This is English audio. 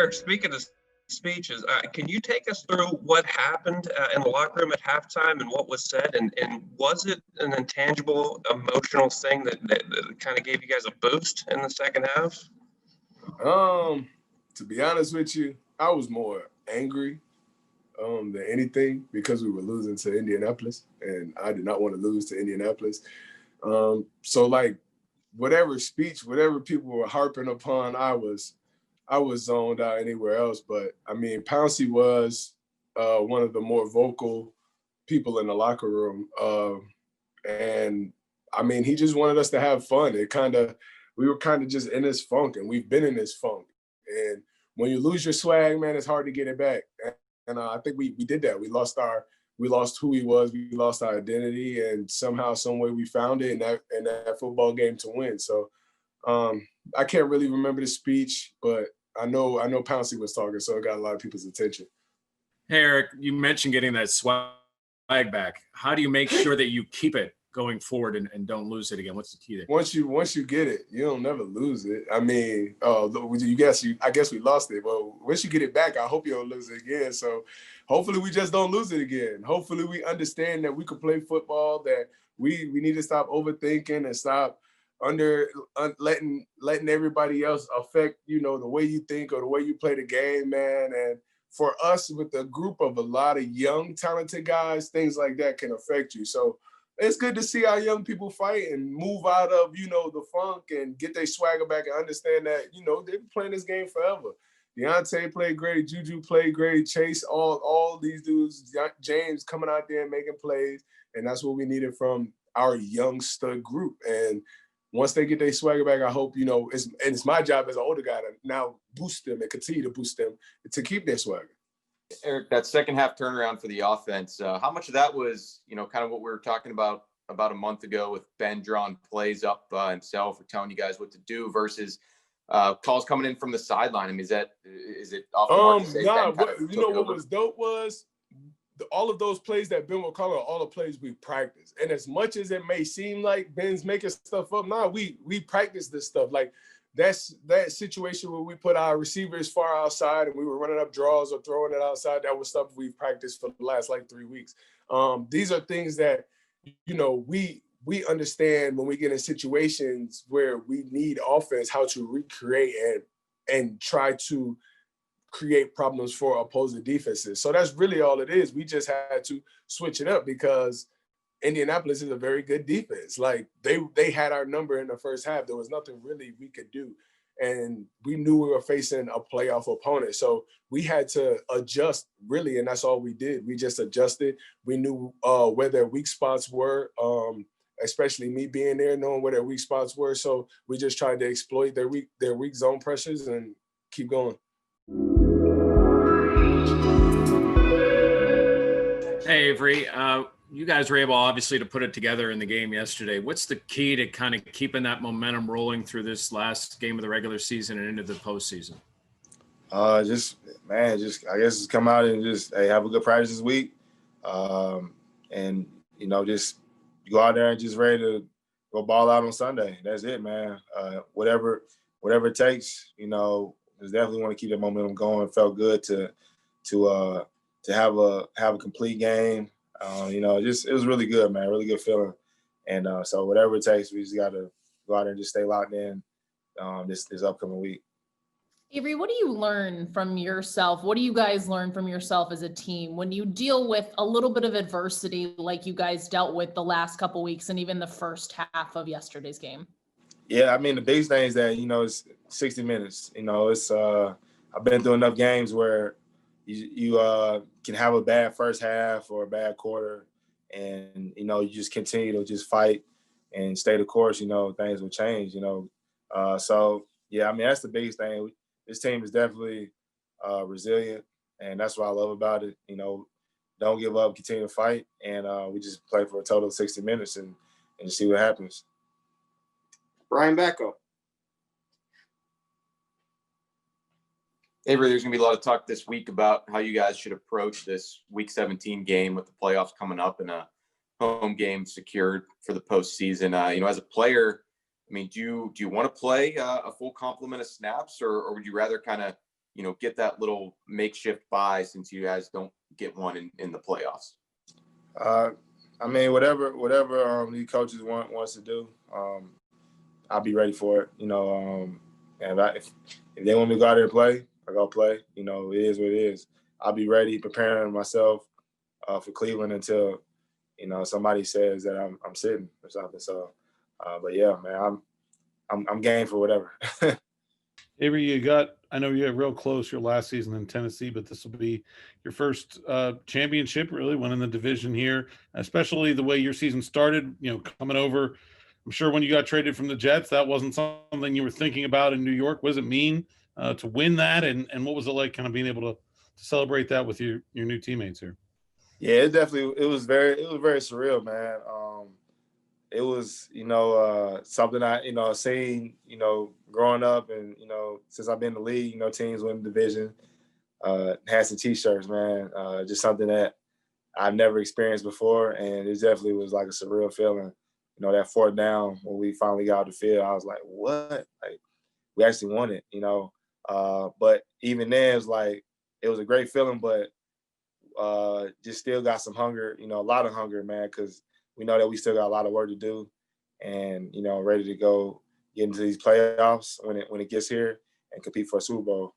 Eric, speaking of speeches, can you take us through what happened in the locker room at halftime and what was said? And was it an intangible, emotional thing that kind of gave you guys a boost in the second half? To be honest with you, I was more angry than anything because we were losing to Indianapolis, and I did not want to lose to Indianapolis. So like whatever speech, whatever people were harping upon, I was zoned out anywhere else. But I mean, Pouncey was one of the more vocal people in the locker room. And I mean, he just wanted us to have fun. We were kind of just in this funk, and we've been in this funk. And when you lose your swag, man, it's hard to get it back. And I think we did that. We lost who he was. We lost our identity, and somehow, some way, we found it in that football game to win. So I can't really remember the speech, but I know Pouncey was talking, so it got a lot of people's attention. Hey, Eric, you mentioned getting that swag back. How do you make sure that you keep it going forward and don't lose it again? What's the key there? Once you get it, you don't never lose it. I mean, I guess we lost it. Well, once you get it back, I hope you don't lose it again. So hopefully we just don't lose it again. Hopefully we understand that we can play football, that we need to stop overthinking and stop letting everybody else affect, the way you think or the way you play the game, man. And for us, with a group of a lot of young, talented guys, things like that can affect you. So it's good to see our young people fight and move out of, the funk and get their swagger back and understand that, they've been playing this game forever. Deontay played great, Juju played great, Chase, all these dudes, James coming out there and making plays. And that's what we needed from our young stud group. And once they get their swagger back, I hope, it's my job as an older guy to now boost them and continue to boost them to keep their swagger. Eric, that second half turnaround for the offense, how much of that was, kind of what we were talking about a month ago with Ben drawing plays up himself or telling you guys what to do versus calls coming in from the sideline? I mean, is it off the mark to say what was dope was all of those plays that Ben will call are all the plays we practice. And as much as it may seem like Ben's making stuff up, we practice this stuff. Like that situation where we put our receivers far outside and we were running up draws or throwing it outside, that was stuff we've practiced for the last 3 weeks. These are things that, we understand when we get in situations where we need offense, how to recreate and try to create problems for opposing defenses. So that's really all it is. We just had to switch it up because Indianapolis is a very good defense. Like they had our number in the first half. There was nothing really we could do. And we knew we were facing a playoff opponent. So we had to adjust really. And that's all we did. We just adjusted. We knew where their weak spots were, especially me being there, knowing where their weak spots were. So we just tried to exploit their weak zone pressures and keep going. Hey, Avery, you guys were able, obviously, to put it together in the game yesterday. What's the key to kind of keeping that momentum rolling through this last game of the regular season and into the postseason? I guess just come out and just have a good practice this week, and just go out there and just ready to go ball out on Sunday. That's it, man. Whatever it takes, just definitely want to keep that momentum going. It felt good to have a complete game. It was really good, man. Really good feeling. And so whatever it takes, we just got to go out there and just stay locked in this upcoming week. Avery, what do you learn from yourself? What do you guys learn from yourself as a team when you deal with a little bit of adversity like you guys dealt with the last couple weeks and even the first half of yesterday's game? Yeah, I mean, the biggest thing is that, it's 60 minutes. It's I've been through enough games where you can have a bad first half or a bad quarter and, you just continue to just fight and stay the course, things will change, So, yeah, I mean, that's the biggest thing. This team is definitely resilient, and that's what I love about it. Don't give up, continue to fight, and we just play for a total of 60 minutes and see what happens. Brian Backo. Avery, there's going to be a lot of talk this week about how you guys should approach this Week 17 game with the playoffs coming up and a home game secured for the postseason. As a player, I mean, do you want to play a full complement of snaps, or would you rather kind of, get that little makeshift bye since you guys don't get one in the playoffs? I mean, whatever these coaches wants to do, I'll be ready for it. And if they want me to go out there and play, I go play. It is what it is. I'll be ready, preparing myself for Cleveland until somebody says that I'm sitting or something. So, but yeah, man, I'm game for whatever. Avery, I know you got real close your last season in Tennessee, but this will be your first championship, really, winning the division here, especially the way your season started, coming over. I'm sure when you got traded from the Jets, that wasn't something you were thinking about in New York. What does it mean to win that? And what was it like kind of being able to celebrate that with your new teammates here? Yeah, it was very surreal, man. It was, something I, seen, growing up and, since I've been in the league, teams win the division, had some T-shirts, man. Just something that I've never experienced before. And it definitely was like a surreal feeling. That fourth down when we finally got out the field, I was like, what? Like, we actually won it, But even then, it was a great feeling, but just still got some hunger, a lot of hunger, man, because we know that we still got a lot of work to do and, ready to go get into these playoffs when it gets here and compete for a Super Bowl.